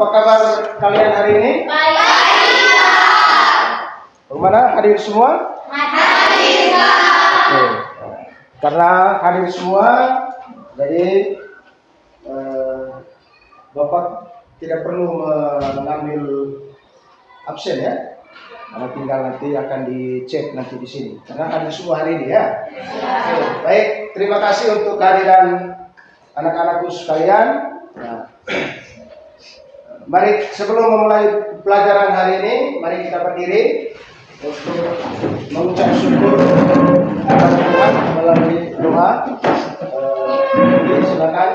Apa kabar kalian hari ini? Baik. Bagaimana hadir semua? Hadir. Oke. Karena hadir semua, jadi Bapak tidak perlu mengambil absen ya. Karena tinggal nanti akan dicek nanti di sini. Karena hadir semua hari ini ya. Oke. Baik, terima kasih untuk kehadiran anak-anakku sekalian. Nah, mari sebelum memulai pelajaran hari ini, mari kita berdiri untuk mengucap syukur kepada Tuhan melalui doa. Jadi silakan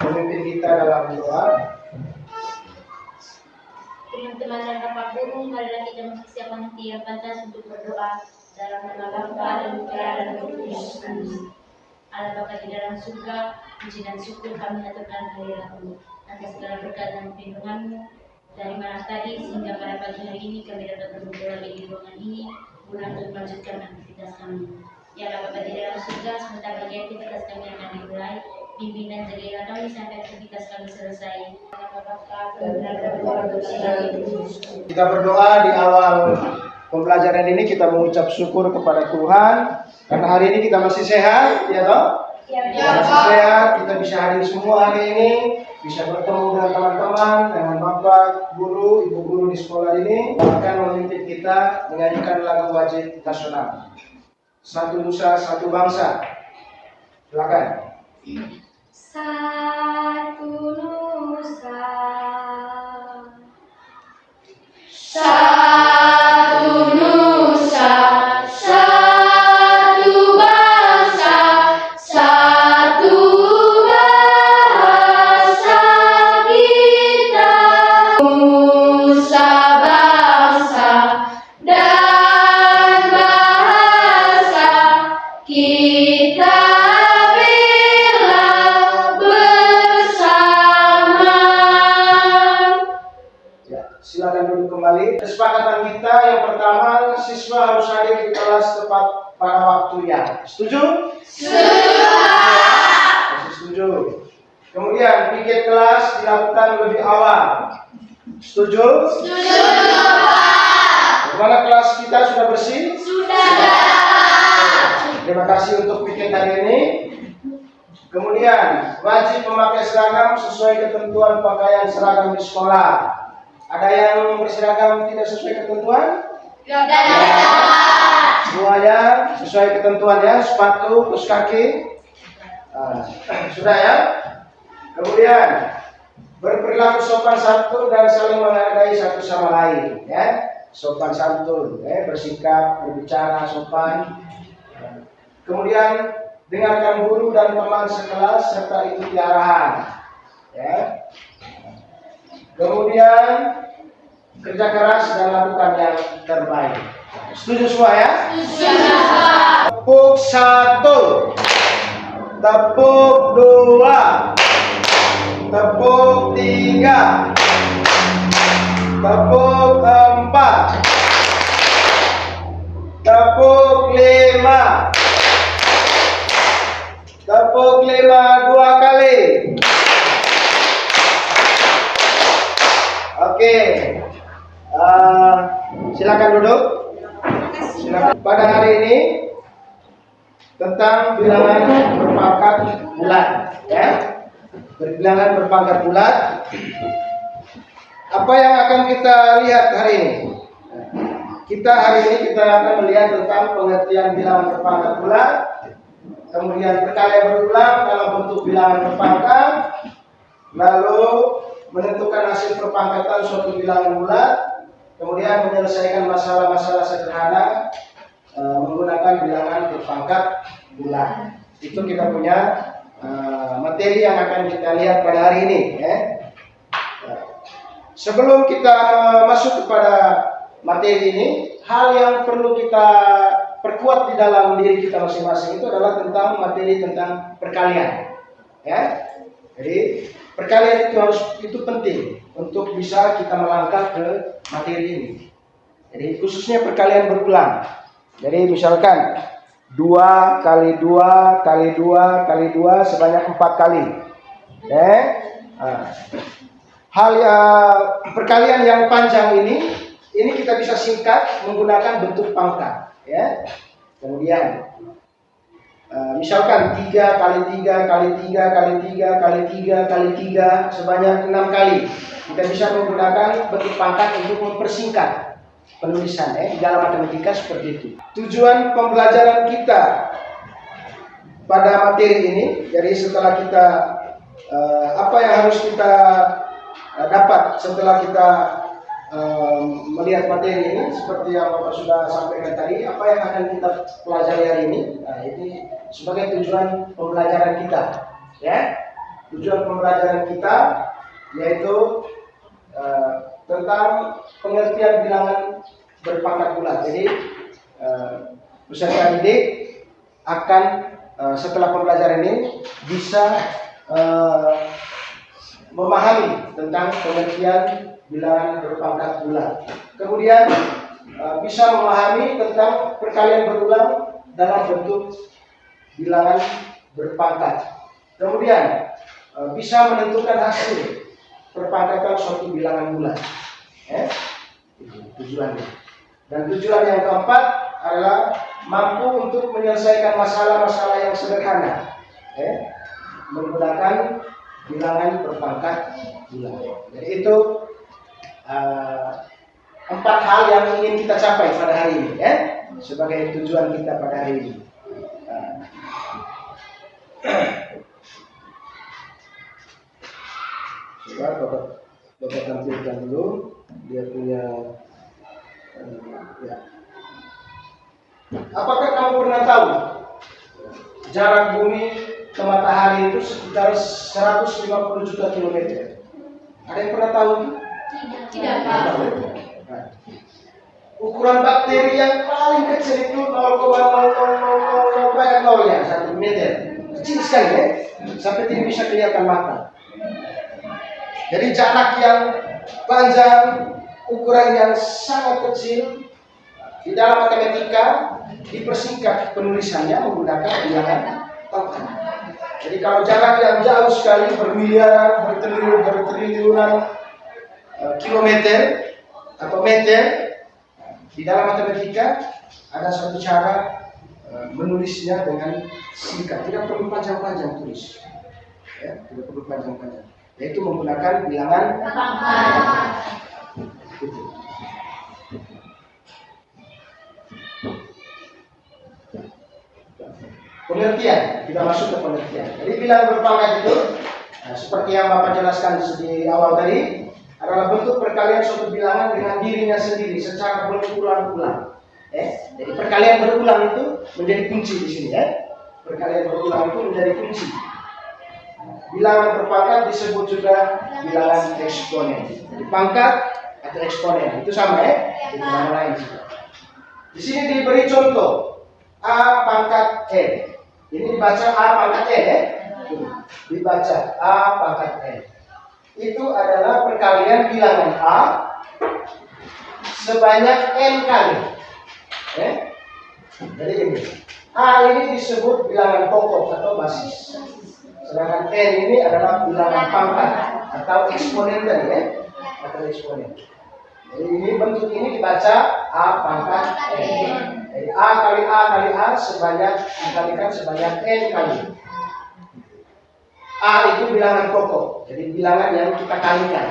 pemimpin kita dalam doa. Teman-teman dan Bapak Guru, marilah kita mempersiapkan hati yang pantas untuk berdoa dalam nama Bapa dan Putra dan Roh Kudus. Amin. Allah Bapa di dalam surga, puji dan syukur kami haturkan kehadirat-Mu atas segala berkat dan perlindungan-Mu dari malam tadi sehingga pada pagi hari ini kami dapat berkumpul lagi di ruangan ini guna untuk melanjutkan aktivitas kami. Ya Allah Bapa di dalam surga, sebentar lagi aktivitas kami akan dimulai. Bimbing dan jagalah kami sampai aktivitas kami selesai. Kita berdoa di awal pembelajaran ini, kita mengucap syukur kepada Tuhan karena hari ini kita masih sehat, ya toh? Ya, masih sehat, kita bisa hadir semua hari ini, bisa bertemu dengan teman-teman, dengan bapak, guru, ibu guru di sekolah ini, akan memimpin kita menyanyikan lagu wajib nasional. Satu nusa, satu bangsa. Silakan. Satu nusa, Satu nusa, satu bangsa, satu bahasa kita. Nusa bangsa dan bahasa kita bela bersama. Ya, silakan duduk kembali. Kesepakatan kita yang pertama, siswa harus hadir di kelas tepat pada waktunya. Setuju? Masih setuju. Kemudian piket kelas dilakukan lebih awal. Setuju? Bagaimana kelas kita sudah bersih? Terima kasih untuk piket hari ini. Kemudian wajib memakai seragam sesuai ketentuan pakaian seragam di sekolah. Ada yang berseragam tidak sesuai ketentuan? Semuanya sesuai ketentuannya, sepatu, kaos kaki. Sudah ya? Kemudian berperilaku sopan santun dan saling menghargai satu sama lain, ya. Sopan santun, bersikap, berbicara sopan. Kemudian dengarkan guru dan teman sekelas serta ikuti arahan, ya. Kemudian kerja keras dan lakukan yang terbaik. Setuju semua ya? Tepuk 1, tepuk 2, tepuk 3, tepuk 4, tepuk 5, tepuk 5 2 kali. Oke, silakan duduk. Silakan. Pada hari ini tentang bilangan berpangkat bulat, ya. Bilangan berpangkat bulat. Apa yang akan kita lihat hari ini? Hari ini kita akan melihat tentang pengertian bilangan berpangkat bulat, kemudian perkalian berulang dalam bentuk bilangan berpangkat, lalu menentukan hasil perpangkatan suatu bilangan bulat, kemudian menyelesaikan masalah-masalah sederhana menggunakan bilangan berpangkat bulat. Itu kita punya materi yang akan kita lihat pada hari ini, ya. Sebelum kita masuk kepada materi ini, hal yang perlu kita perkuat di dalam diri kita masing-masing itu adalah tentang materi tentang perkalian, ya. Jadi perkalian itu penting untuk bisa kita melangkah ke materi ini. Jadi khususnya perkalian berulang. Jadi misalkan 2 kali 2 kali 2 kali 2 sebanyak 4 kali. hal perkalian yang panjang ini kita bisa singkat menggunakan bentuk pangkat, ya. Kemudian misalkan 3 kali 3 kali 3 kali 3 kali 3 kali 3 sebanyak 6 kali. Kita bisa menggunakan bentuk pangkat untuk mempersingkat penulisan, di dalam matematika seperti itu. Tujuan pembelajaran kita pada materi ini, jadi setelah kita apa yang harus kita dapat setelah kita melihat materi ini, seperti yang Bapak sudah sampaikan tadi, apa yang akan kita pelajari hari ini. Nah, ini sebagai tujuan pembelajaran kita, ya. Tujuan pembelajaran kita yaitu tentang pengertian bilangan berpangkat bulat. Jadi peserta didik akan setelah pembelajaran ini bisa memahami tentang pengertian bilangan berpangkat bulat. Kemudian bisa memahami tentang perkalian berulang dalam bentuk bilangan berpangkat. Kemudian bisa menentukan hasil perpangkatan suatu bilangan bulat. Itu tujuannya. Dan tujuan yang keempat adalah mampu untuk menyelesaikan masalah-masalah yang sederhana, menggunakan bilangan berpangkat bulat. Jadi itu 4 hal yang ingin kita capai pada hari ini, sebagai tujuan kita pada hari ini. Coba Bapak tampilkan dulu dia punya ya. Apakah kamu pernah tahu jarak bumi ke matahari itu sekitar 150 juta kilometer? Ada yang pernah tahu? Tidak tahu. Nah, ukuran bakteri yang paling kecil itu 0,0000 banyak nolnya 1 meter, kecil sekali, sampai tidak bisa kelihatan mata. Jadi jarak yang panjang, ukuran yang sangat kecil, di dalam matematika dipersingkat penulisannya menggunakan bilangan pangkat. Jadi kalau jarak yang jauh sekali, bermiliaran, bertriliunan kilometer atau meter, di dalam matematika ada satu cara menulisnya dengan singkat, tidak perlu panjang-panjang tulis, tidak perlu panjang-panjang, yaitu menggunakan bilangan pangkat. Gitu. Pengertian, kita masuk ke pengertian. Jadi bilangan berpangkat itu, seperti yang Bapak jelaskan di awal tadi, adalah bentuk perkalian suatu bilangan dengan dirinya sendiri secara berulang-ulang. Jadi perkalian berulang itu menjadi kunci di sini, Perkalian berulang itu menjadi kunci. Bilangan berpangkat disebut juga bilangan eksponen. Jadi pangkat atau eksponen itu sama, Itu nama lain juga. Di sini diberi contoh A pangkat N. Ini dibaca A pangkat N, Dibaca A pangkat N. Itu adalah perkalian bilangan A sebanyak N kali. Jadi ini A ini disebut bilangan pokok atau basis. Sedangkan N ini adalah bilangan pangkat atau eksponen tadi, atau eksponen. Jadi ini bentuk ini dibaca A pangkat N. Jadi A kali A kali A sebanyak dikalikan sebanyak N kali. A itu bilangan pokok, jadi bilangan yang kita kalikan.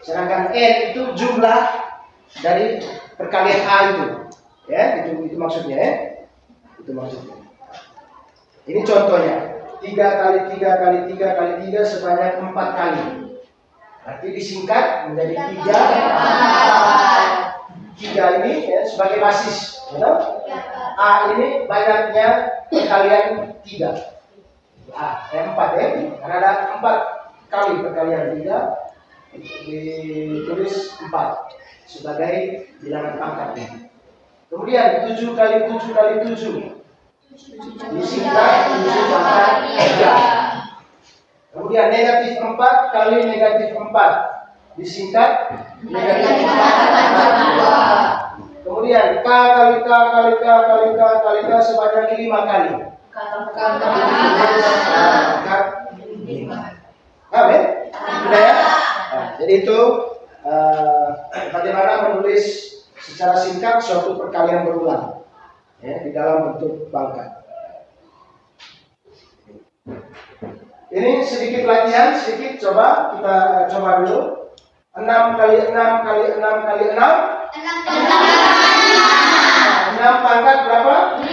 Sedangkan N itu jumlah dari perkalian A itu. Itu maksudnya, Itu maksudnya. Ini contohnya. 3 kali 3 kali 3 kali 3 sebanyak 4 kali. Berarti disingkat menjadi 3. 3 ini sebagai basis. A ini banyaknya perkalian 3. 4, karena ada 4 kali perkalian 3, ditulis 4 sebagai bilangan pangkat. Kemudian 7 kali 7 kali 7 disingkat 7 pangkat 3. Kemudian negatif 4 kali negatif 4 disingkat negatif 4 pangkat 2. Kemudian K kali K kali K kali K kali K sebanyak 5 kali. Amin. Sudah ya? Nah, jadi itu bagaimana menulis secara singkat suatu perkalian berulang ya, di dalam bentuk pangkat. Ini sedikit latihan, sedikit coba kita coba dulu. 6 kali 6 kali 6 kali 6. 6 pangkat berapa? 5.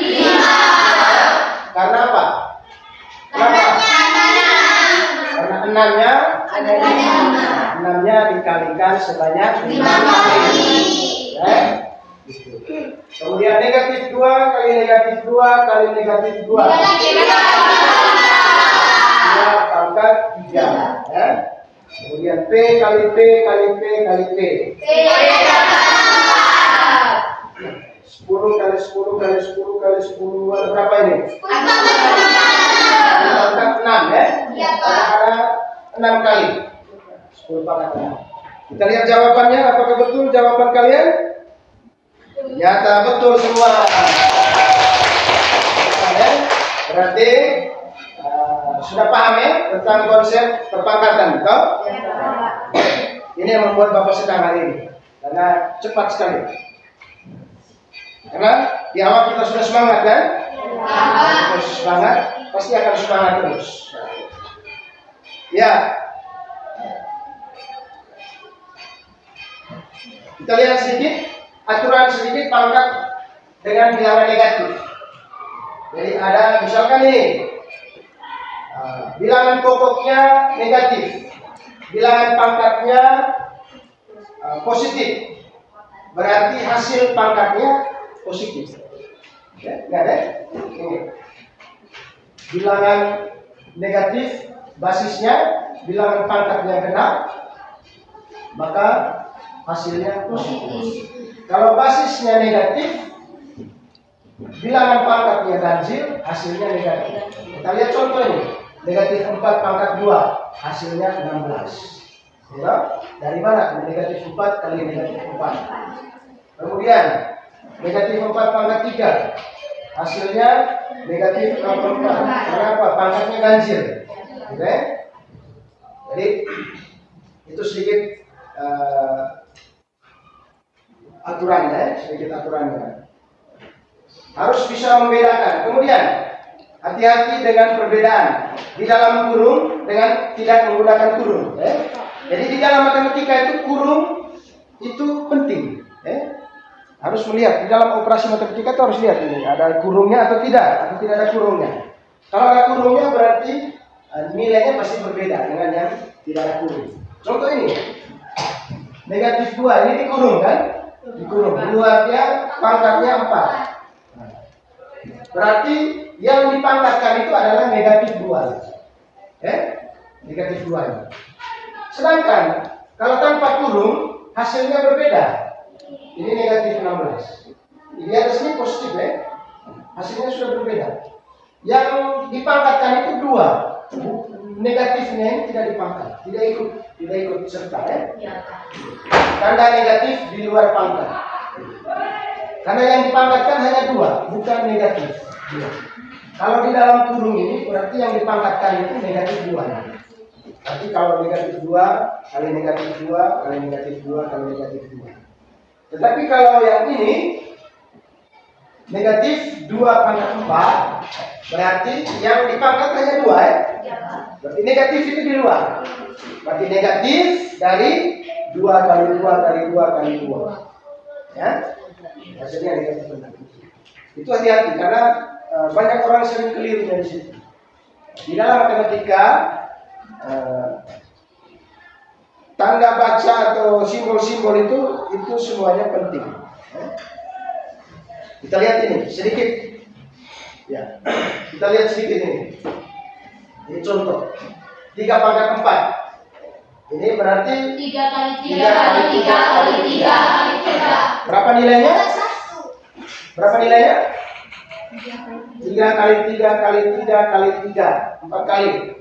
Karena apa? Karena 6-nya ada 5. 6-nya dikalikan sebanyak 5 kali. Ya. Kemudian negatif 2 kali negatif 2 kali negatif 2. Pangkat 3 ya. Kemudian P kali P kali P kali P. 10 kali 10 kali 10 kali 10 ada berapa ini? Pangkat 6 ya. Ada 6 kali. 10 pangkat 6. Kita lihat jawabannya, apakah betul jawaban kalian? Ternyata betul semua. Berarti sudah paham ya tentang konsep perpangkatan, betul? Ini yang membuat Bapak senang hari ini, karena cepat sekali. Karena di awal kita sudah semangat kan? Terus semangat, pasti akan semangat terus. Ya. Kita lihat sedikit aturan sedikit pangkat dengan bilangan negatif. Jadi ada misalkan ini. Bilangan pokoknya negatif, bilangan pangkatnya positif, berarti hasil pangkatnya positif. Ya, enggak ada? Ini. Bilangan negatif, basisnya bilangan pangkatnya genap, maka hasilnya positif. Kalau basisnya negatif, bilangan pangkatnya ganjil, hasilnya negatif. Kita lihat contoh ini. Negatif 4 pangkat 2, hasilnya 16. Ya? Dari mana? Negatif 4 kali negatif 4. Kemudian negatif 4 pangkat 3, hasilnya negatif 64. Kenapa? Pangkatnya ganjil. Oke? Jadi itu sedikit aturannya, sedikit aturannya. Harus bisa membedakan. Kemudian hati-hati dengan perbedaan di dalam kurung dengan tidak menggunakan kurung. Jadi di dalam matematika itu kurung itu penting. Harus melihat di dalam operasi matematika itu harus lihat ini ada kurungnya atau tidak ada kurungnya. Kalau ada kurungnya berarti nilainya pasti berbeda dengan yang tidak ada kurung. Contoh ini negatif 2 ini dikurung kan? Dikurung. Luarnya pangkatnya 4. Berarti yang dipangkatkan itu adalah negatif 2. Negatif 2 ini. Sedangkan kalau tanpa kurung hasilnya berbeda. Ini negatif 16. Ini atas ini positif ya. Hasilnya sudah berbeda. Yang dipangkatkan itu 2. Negatifnya ini tidak dipangkat, tidak ikut serta ya. Tanda negatif di luar pangkat. Karena yang dipangkatkan hanya 2, bukan negatif. Kalau di dalam kurung ini berarti yang dipangkatkan itu negatif 2. Berarti kalau negatif 2 kali negatif 2 kali negatif 2 kali negatif 2. Tetapi kalau yang ini negatif 2 pangkat 4, berarti yang dipangkat hanya 2 ya. Berarti negatif itu di luar. Berarti negatif dari 2 kali 2 kali 2 kali 2. Ya. Hasilnya negatif. Itu hati-hati karena banyak orang sering keliru dari situ. Di dalam matematika tanda baca atau simbol-simbol itu semuanya penting. Kita lihat ini sedikit. Ya. Kita lihat sedikit ini. Ini contoh. 3 pangkat 4. Ini berarti 3 kali 3 kali 3 kali 3 kali 3. Berapa nilainya? Berapa nilainya? 3 kali 3 kali 3 kali 3 4 kali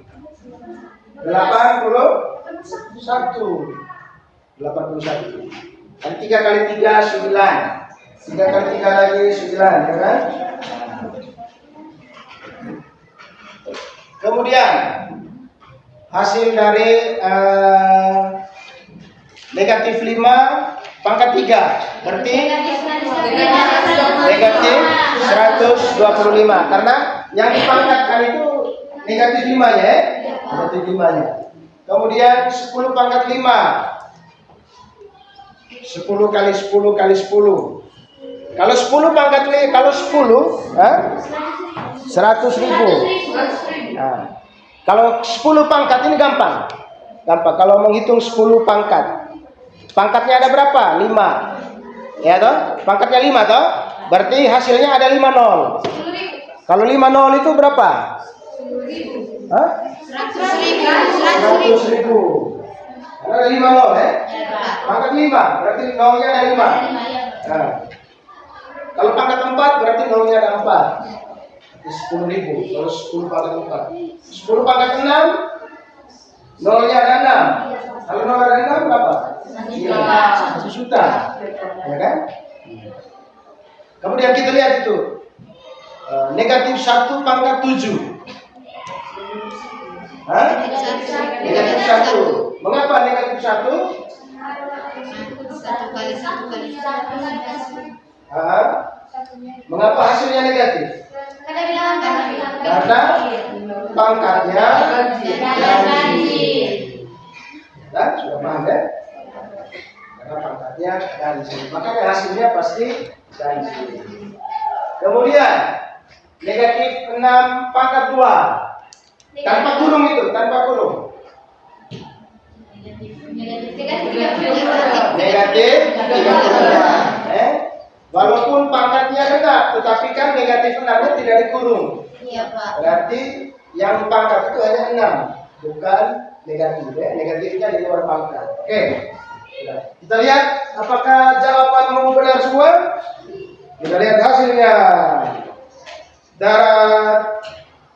81 Dan 3 kali 3 9 3 kali 3 lagi 9 ya kan? Kemudian hasil dari negatif 5 pangkat 3. Berarti negatif 125. Karena yang dipangkatkan itu negatif 5-nya ya. Negatif 5-nya. Kemudian 10 pangkat 5. 10 kali 10 kali 10. Kalau 10 pangkat 5, kalau 10, 100.000. Nah, kalau 10 pangkat ini gampang. Gampang. Kalau menghitung 10 pangkat. Pangkatnya ada berapa? 5. Ya toh? Pangkatnya 5 toh? Berarti hasilnya ada 5 nol. Kalau 5 nol itu berapa? 100.000. Ada 5 nol ya? Pangkat 5, berarti nolnya ada 5. Nah, kalau pangkat 4 berarti nolnya ada 4. 10.000. Kalau 10 pangkat 4. 10 pangkat 6 nolnya ada 6. Kalau nol ada 6 berapa? 1 juta. Ya kan? Kemudian kita lihat itu. Negatif 1 pangkat 7. Negatif 1. Mengapa negatif 1? 1 kali 1 kali 1. Mengapa hasilnya negatif? Karena pangkatnya ganjil. Nah, sudah paham ya? Karena pangkatnya ganjil. Makanya hasilnya pasti ganjil. Kemudian negatif 6 pangkat 2. Tanpa kurung itu, tanpa kurung. Negatif 32. Walaupun pangkatnya rendah, tetapi kan negatif 6-nya tidak dikurung. Iya, Pak. Berarti yang pangkat itu hanya 6, bukan negatif ya. Negatifnya di luar pangkat. Oke. Kita lihat apakah jawabanmu benar semua? Kita lihat hasilnya. Darat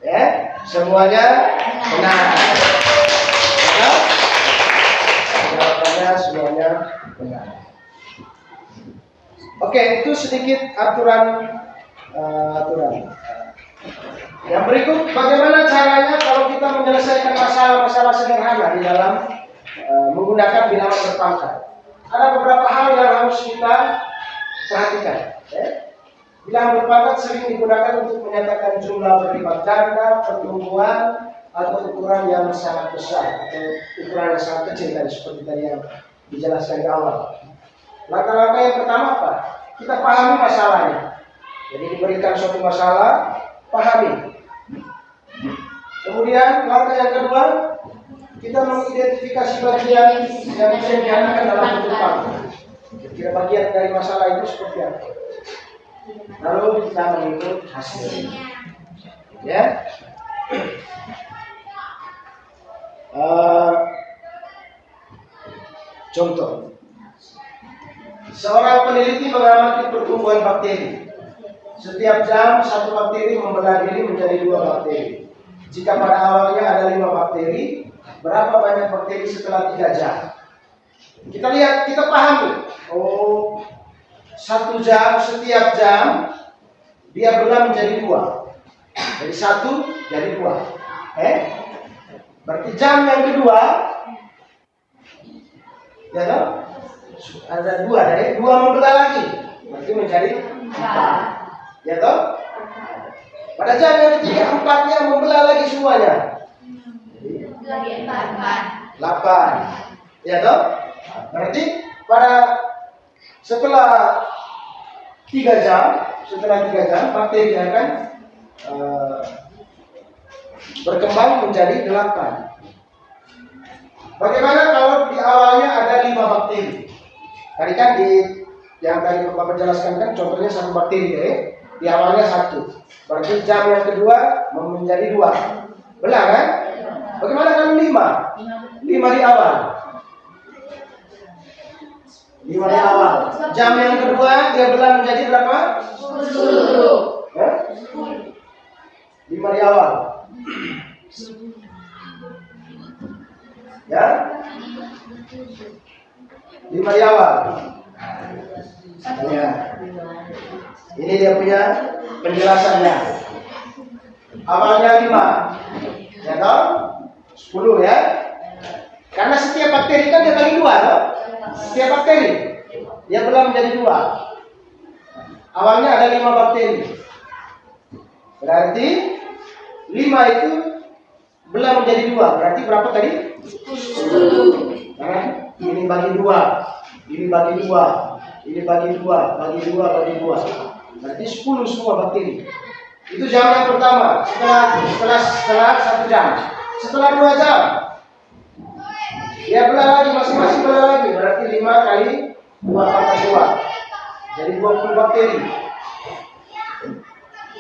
ya, semuanya benar. Ya? Jawabannya semuanya benar. Oke, itu sedikit aturan. Yang berikut, bagaimana caranya kalau kita menyelesaikan masalah-masalah sederhana di dalam menggunakan bilangan berpangkat. Ada beberapa hal yang harus kita perhatikan. Ya. Bilangan berpangkat sering digunakan untuk menyatakan jumlah berlipat ganda, pertumbuhan, atau ukuran yang sangat besar atau ukuran yang sangat kecil tadi seperti tadi yang dijelaskan di awal. Langkah-langkah yang pertama apa? Kita pahami masalahnya. Jadi diberikan suatu masalah, pahami. Kemudian langkah yang kedua, kita mengidentifikasi bagian yang bisa dinyatakan dalam bentuk pangkat. Kira bagian dari masalah itu seperti apa? Lalu kita mengikut hasilnya. Ya. Contoh. Seorang peneliti mengamati pertumbuhan bakteri. Setiap jam satu bakteri membelah diri menjadi 2 bakteri. Jika pada awalnya ada 5 bakteri, berapa banyak bakteri setelah 3 jam? Kita lihat, kita pahami. Oh, 1 jam, setiap jam dia belah menjadi 2. Dari 1 jadi 2. Berarti jam yang kedua, ya toh? Ada 2 dari 2 membelah lagi, berarti menjadi 4. Ya toh? Pada jam yang ketiga 4-nya membelah lagi semuanya. 8. Ya toh? Berarti setelah 3 jam, bakteri akan berkembang menjadi 8. Bagaimana kalau di awalnya ada 5 bakteri? Tadi kan yang tadi Bapak jelaskan kan contohnya 1 bakteri ya. Di awalnya 1. Berarti jam yang kedua menjadi 2. Benar kan? Bagaimana kalau 5? 5 di awal. 5 di awal. Jam yang kedua dia belah menjadi berapa? 10. 5 di awal. Ya? 5 di awal. Ya. Ini dia punya penjelasannya. Awalnya 5. Ya toh? 10 ya. Karena setiap bakteri kan dia kali 2 toh? Setiap bakteri dia belah menjadi 2. Awalnya ada 5 bakteri. Berarti 5 itu belah menjadi 2. Berarti berapa tadi? 10. Nah, ini bagi 2. Ini bagi 2. Ini bagi 2. Bagi 2. Bagi 2. Berarti 10 semua bakteri. Itu jam yang pertama. Setelah 1 jam. Setelah 2 jam, dia belah lagi, masing-masing belah lagi. Berarti 5 kali 2 pangkat 2. Jadi 20 bakteri.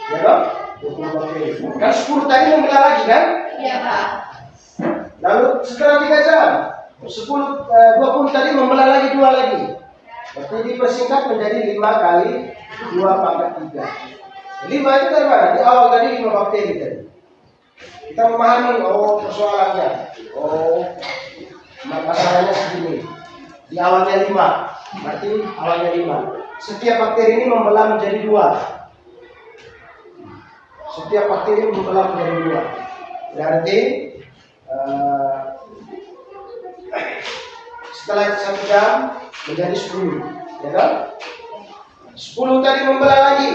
Ya dong? 20 bakteri. Kan 10 tadi membelah lagi kan? Iya, Pak. Lalu setelah 3 jam, 20 tadi membelah lagi 2 lagi. Berarti dipersingkat menjadi 5 kali 2 pangkat 3. 5 itu dari mana? Di awal tadi 5 bakteri tadi. Kita memahami, persoalannya. Masalahnya segini. Di awalnya 5. Berarti awalnya 5. Setiap bakteri ini membelah menjadi 2. Setiap bakteri membelah menjadi 2. Berarti setelah 1 jam menjadi 10. Ya kan? 10 tadi membelah lagi.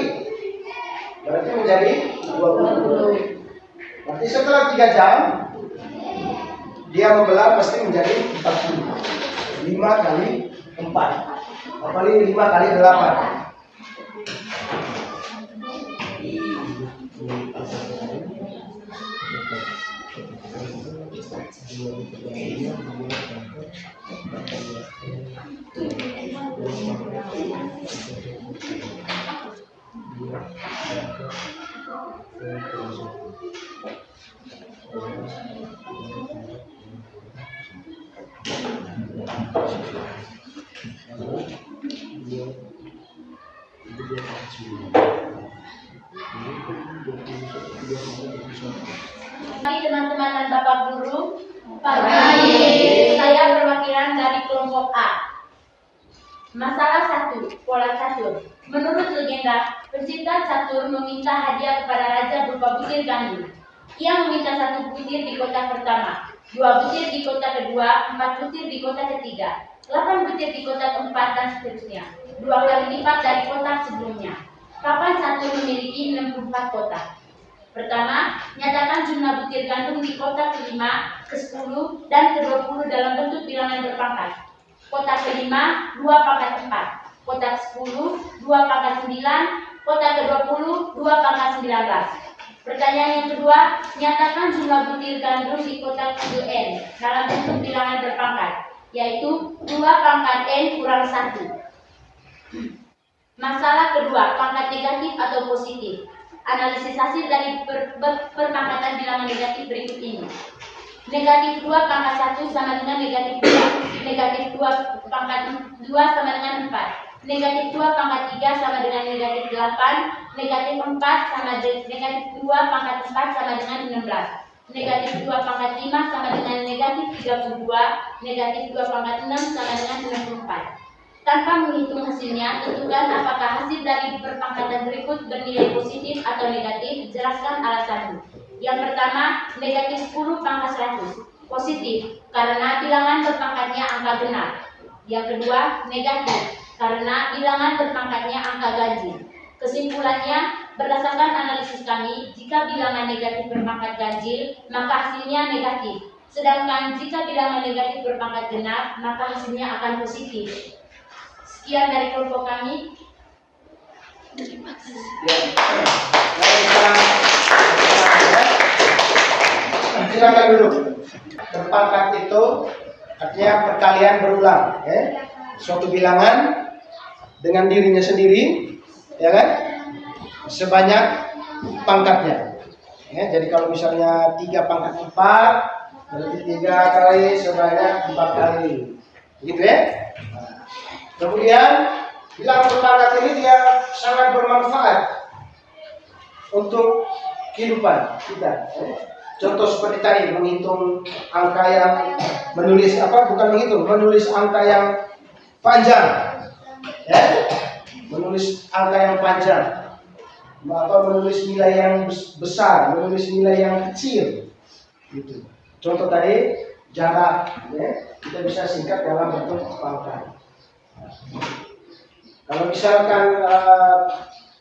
Berarti menjadi 20. Berarti setelah 3 jam dia membelah pasti menjadi 40. 5 kali 4. Apalagi 5 kali 8. Pagi teman-teman dan Bapak Guru. Pagi. Saya perwakilan dari kelompok A. Masalah 1, pola catur. Menurut legenda, pencipta catur meminta hadiah kepada raja berupa butir gandum. Ia meminta 1 butir di kotak pertama, 2 butir di kotak kedua, 4 butir di kotak ketiga, 8 butir di kotak keempat, dan seterusnya. 2 kali lipat dari kotak sebelumnya. Kapan catur memiliki 64 kotak? Pertama, nyatakan jumlah butir gandum di kotak ke-5, ke-10, dan ke-20 dalam bentuk bilangan berpangkat. Kotak ke-5, 2 pangkat 4. Kotak 10, 2 pangkat 9. Kotak ke-20, 2 pangkat 19. Pertanyaan yang kedua, nyatakan jumlah butir gandum di kotak ke-n dalam bentuk bilangan berpangkat, yaitu 2 pangkat n kurang 1. Masalah kedua, pangkat negatif atau positif. Analisis hasil dari perpangkatan bilangan negatif berikut ini. Negatif 2 pangkat 1 sama dengan negatif 2. Negatif 2 pangkat 2 sama dengan 4. Negatif 2 pangkat 3 sama dengan negatif 8. Negatif 4 sama negatif 2 pangkat 4 sama dengan 16. Negatif 2 pangkat 5 sama dengan negatif 32. Negatif 2 pangkat 6 sama dengan 64. Tanpa menghitung hasilnya, tentukan apakah hasil dari perpangkatan berikut bernilai positif atau negatif. Jelaskan alasanmu. Yang pertama, negatif 10 pangkat 100. Positif, karena bilangan berpangkatnya angka benar. Yang kedua, negatif, karena bilangan berpangkatnya angka ganjil. Kesimpulannya, berdasarkan analisis kami, jika bilangan negatif berpangkat ganjil, maka hasilnya negatif. Sedangkan jika bilangan negatif berpangkat genap, maka hasilnya akan positif. Sekian dari kelompok kami. Silakan duduk. Berpangkat itu artinya perkalian berulang, ya. Suatu bilangan dengan dirinya sendiri, ya kan? Sebanyak pangkatnya. Ya, jadi kalau misalnya 3 pangkat 4, berarti 3 kali sebanyak 4 kali. Gitu ya? Kemudian bilangan berpangkat ini dia sangat bermanfaat untuk kehidupan kita. Contoh seperti tadi menghitung angka yang menulis menulis angka yang panjang, ya, menulis angka yang panjang, menulis nilai yang besar, menulis nilai yang kecil, gitu. Contoh tadi jarak, ya, kita bisa singkat dalam bentuk pangkat. Kalau misalkan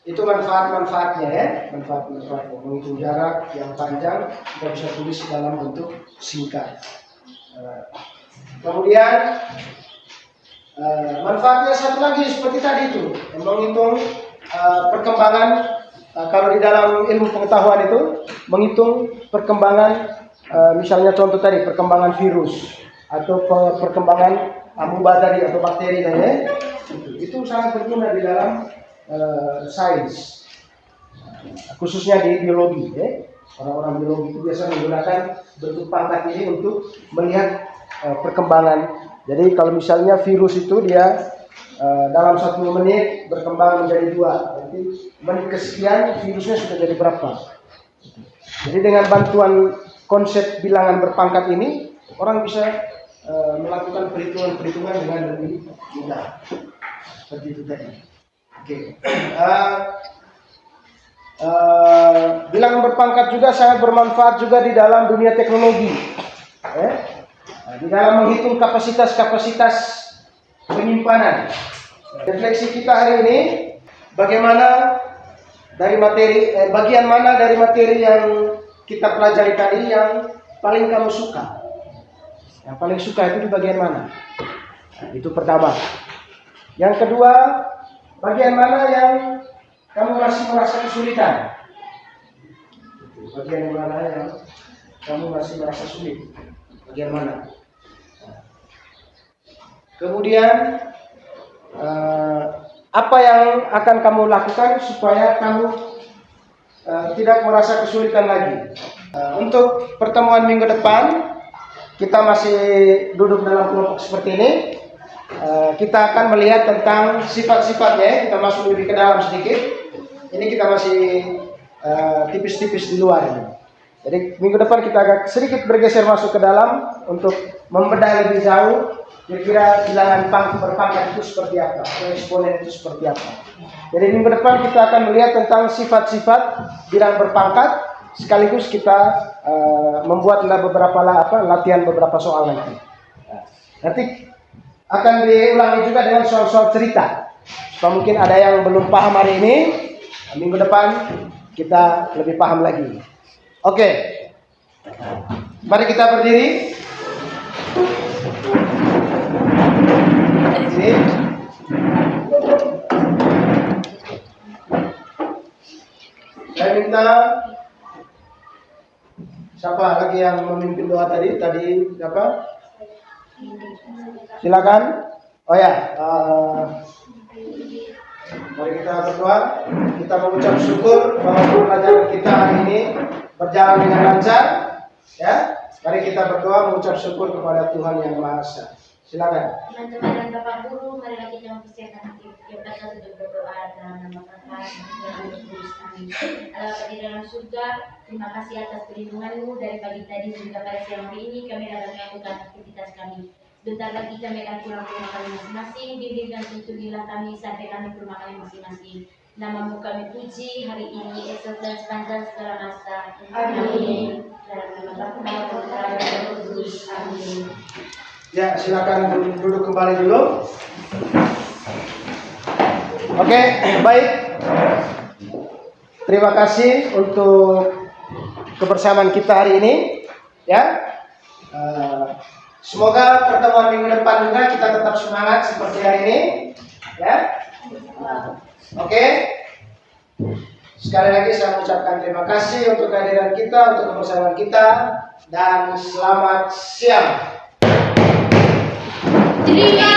itu manfaat-manfaatnya ya, manfaat-manfaatnya menghitung jarak yang panjang kita bisa tulis dalam bentuk singkat. Kemudian manfaatnya satu lagi seperti tadi itu, menghitung perkembangan. Kalau di dalam ilmu pengetahuan itu menghitung perkembangan, misalnya contoh tadi perkembangan virus atau perkembangan amuba tadi atau bakteri tadi, itu sangat berguna di dalam sains, khususnya di biologi. Orang-orang biologi itu biasa menggunakan bentuk pangkat ini untuk melihat perkembangan. Jadi kalau misalnya virus itu dia dalam 1 menit berkembang menjadi 2, berarti menit kesekian virusnya sudah jadi berapa. Jadi dengan bantuan konsep bilangan berpangkat ini, orang bisa melakukan perhitungan-perhitungan dengan lebih mudah. Seperti itu tadi. Oke. Bilangan berpangkat juga sangat bermanfaat juga di dalam dunia teknologi. Di dalam menghitung kapasitas penyimpanan. Refleksi kita hari ini, bagaimana dari materi, bagian mana dari materi yang kita pelajari tadi yang paling kamu suka? Yang paling suka itu di bagian mana? Itu pertama. Yang kedua, bagian mana yang kamu masih merasa kesulitan? Bagian mana yang kamu masih merasa sulit? Bagian mana? Kemudian apa yang akan kamu lakukan supaya kamu tidak merasa kesulitan lagi? Untuk pertemuan minggu depan, kita masih duduk dalam kelompok seperti ini. Kita akan melihat tentang sifat-sifatnya. Kita masuk lebih ke dalam sedikit. Ini kita masih tipis-tipis di luar ini. Jadi minggu depan kita agak sedikit bergeser masuk ke dalam untuk membedah lebih jauh. Kira-kira bilangan berpangkat itu seperti apa, eksponen itu seperti apa. Jadi minggu depan kita akan melihat tentang sifat-sifat bilangan berpangkat, sekaligus kita membuat latihan beberapa soal nanti. Nanti akan diulangi juga dengan soal-soal cerita. Supaya mungkin ada yang belum paham hari ini, minggu depan kita lebih paham lagi. Oke, mari kita berdiri. Saya minta siapa lagi yang memimpin doa tadi? Tadi siapa? Silakan. Oh ya, mari kita berdoa. Kita mengucap syukur bahwa pelajaran kita hari ini berjalan dengan lancar. Ya, mari kita berdoa mengucap syukur kepada Tuhan Yang Maha Esa. Silakan. Teman-teman dan Bapak Guru, marilah kita mempersiapkan hati kita untuk berdoa dalam nama Bapa dan Kudus. Amin. Allah Bapa di dalam surga, terima kasih atas perlindungan-Mu dari pagi tadi hingga pada siang hari ini. Kami dapat melakukan aktivitas kami. Bentar lagi kami akan pulang ke rumah kami masing-masing. Bimbing dan tuntunilah kami sampai kami ke rumah kami masing-masing. Nama-Mu kami puji hari ini, esok dan sepanjang segala masa. Amin. Dalam nama Bapa dan Kudus. Amin. Ya, silakan duduk kembali dulu. Oke, baik. Terima kasih untuk kebersamaan kita hari ini. Ya, semoga pertemuan minggu depan juga kita tetap semangat seperti hari ini. Ya, oke. Sekali lagi saya mengucapkan terima kasih untuk kehadiran kita, untuk kebersamaan kita, dan selamat siang. Terima